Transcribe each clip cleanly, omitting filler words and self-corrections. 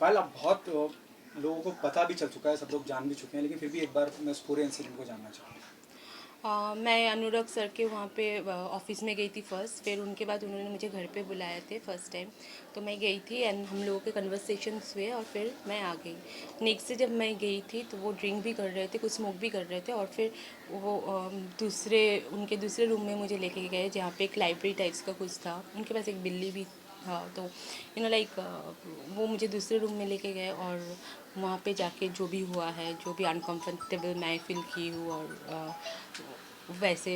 पायल, अब बहुत लोगों को पता भी चल चुका है, सब लोग जान भी चुके हैं, लेकिन फिर भी एक बार मैं उस पूरे इंसिडेंट को जानना चाहूँगा। मैं अनुराग सर के वहाँ पे ऑफिस में गई थी फर्स्ट, फिर उनके बाद उन्होंने मुझे घर पे बुलाए थे फर्स्ट टाइम। तो मैं गई थी एंड हम लोगों के कन्वर्सेशंस हुए और फिर मैं आ गई। नेक्स्ट डे जब मैं गई थी तो वो ड्रिंक भी कर रहे थे, कुछ स्मोक भी कर रहे थे, और फिर वो उनके दूसरे रूम में मुझे लेके गए जहाँ पे एक लाइब्रेरी टाइप्स का कुछ था, उनके पास एक बिल्ली भी था। तो लाइक वो मुझे दूसरे रूम में लेके गए और वहाँ पे जाके जो भी हुआ है, जो भी अनकंफर्टेबल मैं फील की हूँ और वैसे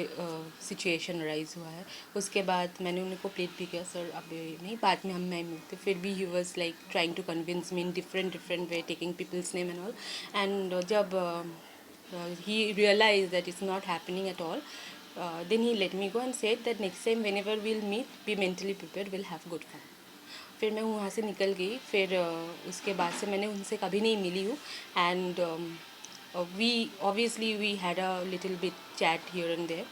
सिचुएशन राइज हुआ है, उसके बाद मैंने उनको प्लीड भी किया, सर अभी नहीं, बाद में हम मैं मिलते। फिर भी he was like trying to convince me in different different way, taking people's name and all. And जब he realized that it's not happening at all, then he let me go and said that next time whenever we'll meet, be mentally prepared, we'll have good fun. फिर मैं वहाँ से निकल गई। फिर उसके बाद से मैंने उनसे कभी नहीं मिली हूँ। And we obviously we had a little bit chat here and there,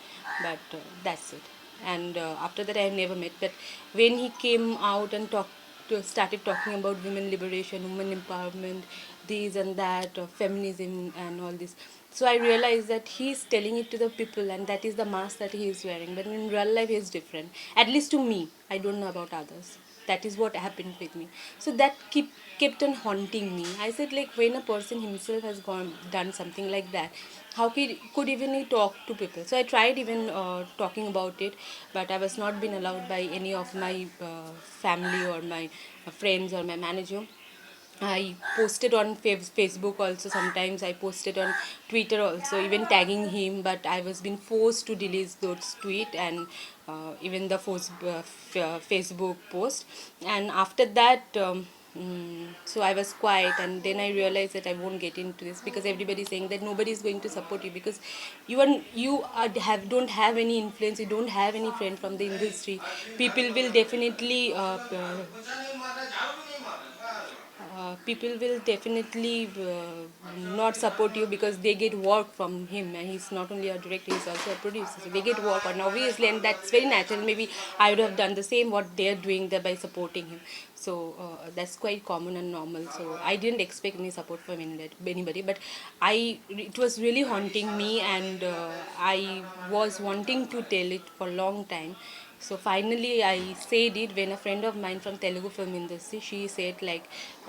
but that's it. And after that I never met. But when he came out and started talking about women liberation, women empowerment, this and that, feminism and all this, so I realized that he's telling it to the people and that is the mask that he is wearing, but in real life he is different, at least to me. I don't know about others. That is what happened with me. So that kept on haunting me. I said, like, when a person himself has done something like that, how could even he talk to people? So I tried even talking about it, but I was not been allowed by any of my family or my friends or my manager. I posted on Facebook also, sometimes I posted on Twitter also, even tagging him, but I was being forced to delete those tweet and even the Facebook post. And after that, so I was quiet, and then I realized that I won't get into this because everybody is saying that nobody is going to support you because don't have any influence, you don't have any friend from the industry. People will definitely not support you because they get work from him, and he's not only a director, he's also a producer, so they get work, and obviously, and that's very natural. Maybe I would have done the same what they're doing there by supporting him. So that's quite common and normal. So I didn't expect any support from anybody, but it was really haunting me, and I was wanting to tell it for a long time. So finally, I said it when a friend of mine from Telugu film industry, she said like,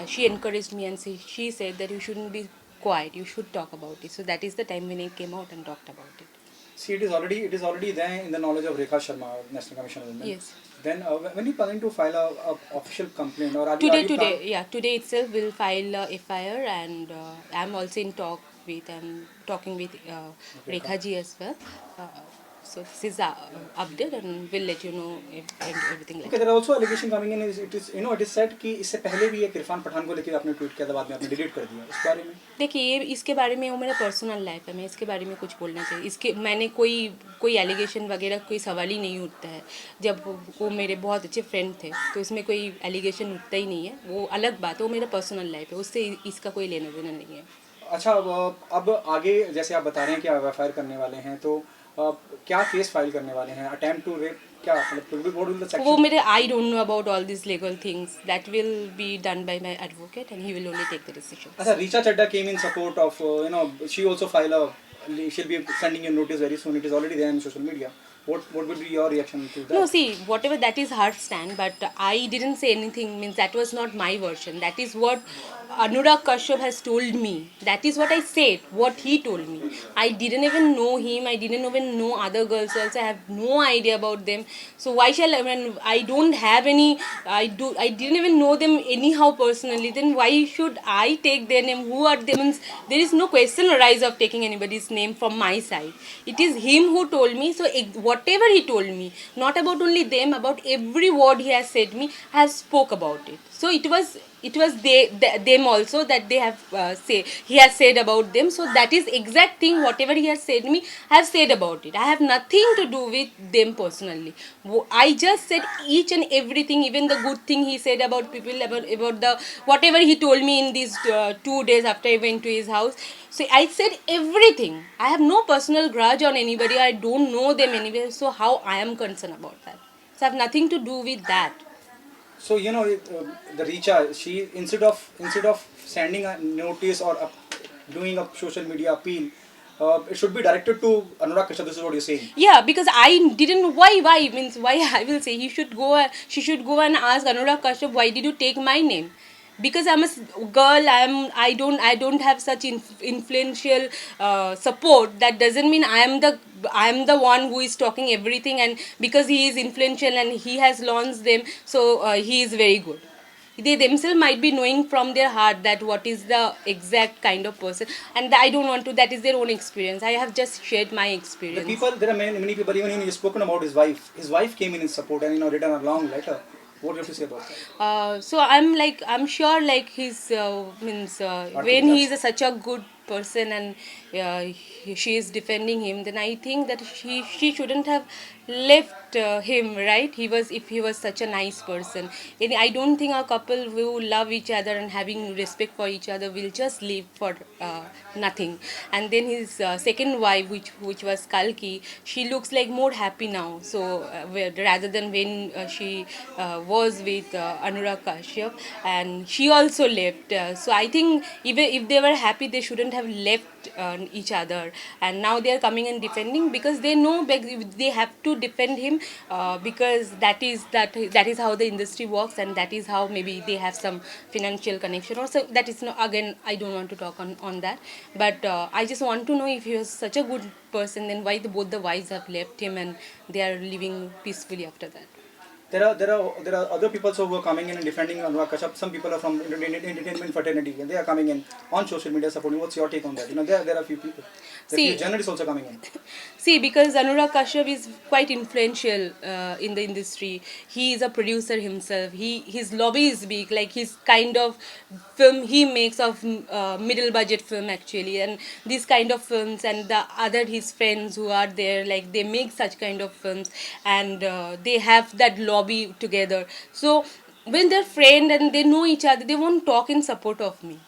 she encouraged me and she said that you shouldn't be quiet, you should talk about it. So that is the time when I came out and talked about it. See, it is already there in the knowledge of Rekha Sharma, National Commission of Women. Yes. Then when you planning to file a official complaint, or Today itself we'll file a FIR, and I'm also in talking with Rekha? Rekha ji as well. Uh, so this is update, and we'll let you know everything Okay, later. there are also allegation coming in. It is said कि इससे पहले भी एक इरफान पठान को लेके आपने tweet किया था, बाद में आपने डिलीट कर दिया, इस बारे में? देखिए, ये इसके बारे में वो मेरा पर्सनल लाइफ है, मैं इसके बारे में कुछ बोलना चाहिए, इसके मैंने कोई एलिगेशन वगैरह कोई सवाल ही नहीं उठता है। जब वो मेरे बहुत अच्छे फ्रेंड थे तो इसमें कोई एलिगेशन उठता ही नहीं है, वो अलग बात है, वो मेरा पर्सनल लाइफ है, उससे इसका कोई लेना देना नहीं है। अच्छा, अब आगे जैसे आप बता रहे हैं कि आप एफ करने वाले हैं, तो क्या केस फाइल करने वाले हैं? अटेम्प्ट टू रेप, क्या मतलब what will the वो section? मेरे I don't know about all this legal things, that will be done by my advocate and he will only take the decisions. अच्छा, Richa Chadda came in support of, she also file a, she'll be sending you notice very soon. It is already there in social media. What would be your reaction to No, that? see, whatever that is her stand, but I didn't say anything, means that was not my version. That is what Anurag Kashyap has told me. That is what I said, what he told me. I didn't even know him, I didn't even know other girls also, I have no idea about them. So why shall I, when I don't have any, I didn't even know them anyhow personally, then why should I take their name? Who are they? Means there is no question arise of taking anybody's name from my side. It is him who told me. So whatever he told me, not about only them, about every word he has said me, I have spoke about it. So it was them also that they have say he has said about them. So that is exact thing, whatever he has said me, I have said about it. I have nothing to do with them personally. I just said each and everything, even the good thing he said about people, about the whatever he told me in these 2 days after I went to his house. So I said everything. I have no personal grudge on anybody, I don't know them anywhere, so how I am concerned about that? So I have nothing to do with that. So the Richa, she instead of sending a notice or doing a social media appeal, it should be directed to Anurag Kashyap. This is what you're saying. Yeah, because I didn't, why means why, I will say he should go, she should go and ask Anurag Kashyap, why did you take my name? Because I'm a girl, I don't have such influential support. That doesn't mean I am the one who is talking everything, and because he is influential and he has launched them, so he is very good. They themselves might be knowing from their heart that what is the exact kind of person, and I don't want to, that is their own experience. I have just shared my experience. There are many people, even you've spoken about his wife. His wife came in his support and written a long letter. What do you have to say about that? So I'm sure like he's means when he is such a good person, and she is defending him, then I think that she shouldn't have left him, right? If he was such a nice person, and I don't think a couple who love each other and having respect for each other will just live for nothing. And then his second wife, which was Kalki, she looks like more happy now. So rather than when she was with Anurag Kashyap, and she also left. So I think even if they were happy, they shouldn't have left each other. And now they are coming and defending, because they know they have to defend him, because that is how the industry works, and that is how maybe they have some financial connection. Also, that is not, again, I don't want to talk on that. But I just want to know, if he was such a good person, then why both the wives have left him and they are living peacefully after that. There are other people also who are coming in and defending Anurag Kashyap. Some people are from entertainment fraternity and they are coming in on social media supporting. What's your take on that? There are a few people. There are See, few journalists also coming in. See, because Anurag Kashyap is quite influential in the industry. He is a producer himself. His lobby is big. Like his kind of film he makes of middle budget film actually, and these kind of films, and the other his friends who are there, like they make such kind of films, and they have that lobby together. So when they're friend and they know each other, they won't talk in support of me.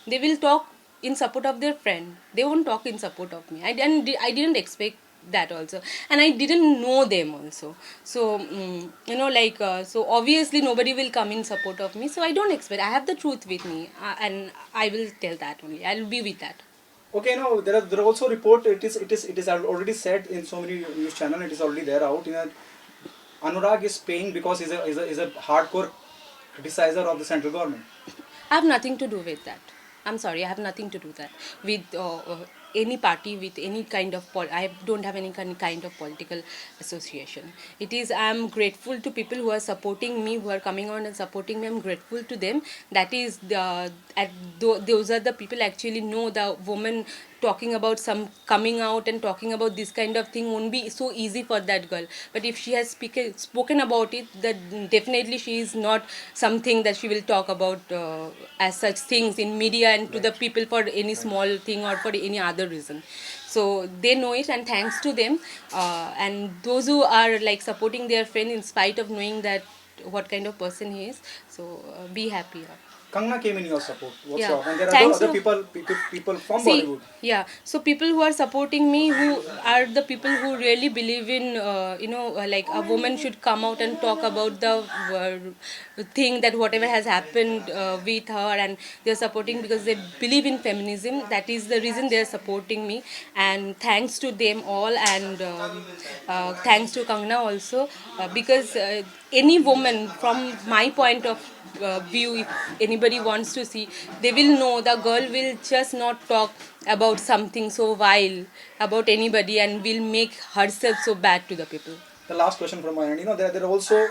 They will talk in support of their friend. They won't talk in support of me. I didn't expect that also, and I didn't know them also. So so obviously nobody will come in support of me. So I don't expect. I have the truth with me, and I will tell that only. I'll be with that. Okay, no, there are also report. It is already said in so many news channel. It is already there out. Anurag is paying because he's a hardcore criticizer of the central government. I have nothing to do with that. I'm sorry, I have nothing to do that with any party, with any kind of I don't have any kind of political association. It is, I'm grateful to people who are supporting me, who are coming on and supporting me. I'm grateful to them. That is those are the people actually know the woman talking about some coming out and talking about this kind of thing won't be so easy for that girl. But if she has spoken about it, that definitely she is not something that she will talk about as such things in media and to the people for any small thing or for any other reason. So they know it, and thanks to them, and those who are like supporting their friend in spite of knowing that what kind of person he is. So be happy. Kangna came in your support. What's Yeah. your, and there are Thanks other to- people from See, Bollywood. yeah. So people who are supporting me, who are the people who really believe in, like a woman should come out and talk about the thing that whatever has happened with her, and they're supporting because they believe in feminism. That is the reason they're supporting me, and thanks to them all, and thanks to Kangna also, because any woman, from my point of view, if anybody wants to see, they will know the girl will just not talk about something so vile about anybody and will make herself so bad to the people. The last question from my end. There are also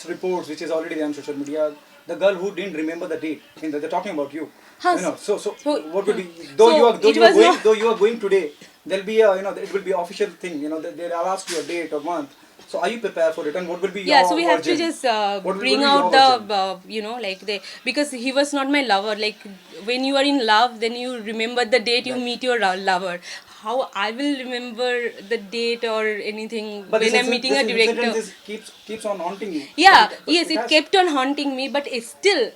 reports which is already there on social media. The girl who didn't remember the date. They're talking about you. Huh, So so- what would be though so you are it was not- though you are going today, there'll be a it will be official thing. They'll ask you a date or month. So are you prepared for it? And what will be Yeah, your so we have to version? just What will bring be out your version? the like they, because he was not my lover. Like when you are in love, then you remember the date you Right. meet your lover. How I will remember the date or anything But when this I'm meeting this a director? incident keeps on haunting you. Yeah, But yes, it has- kept on haunting me, but it's still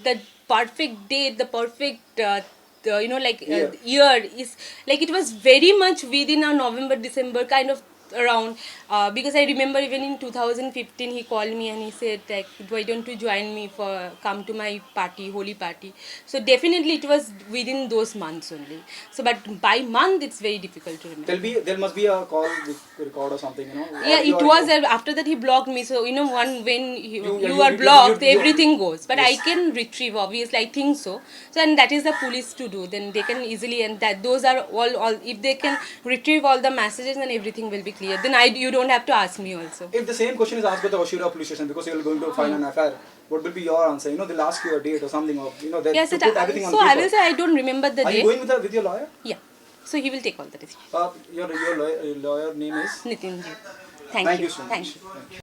the perfect date, the perfect Yeah. year is like, it was very much within a November December kind of around because I remember even in 2015 he called me and he said like, why don't you join me for come to my party, holy party. So definitely it was within those months only. So but by month it's very difficult to remember. There must be a call record or something, you know. Yeah, audio it was record. after that he blocked me. So you know, when you you- are you- blocked, you- everything goes. But I yes. can retrieve, obviously. I think so. So and that is the police to do. Then they can easily, and that those are all. If they can retrieve all the messages, then everything will be clear. Then you don't have to ask me also. If the same question is asked by the Oshira police station because you are going to file an FIR, what will be your answer? You know, they'll ask you a date or something, or you know, they Yes, to put everything on so paper. I will say I don't remember the Are you date. going with your lawyer? Yeah. So he will take all the decisions. Your lawyer name is. Nitin ji. Thank you so Thank much. you. Thank you.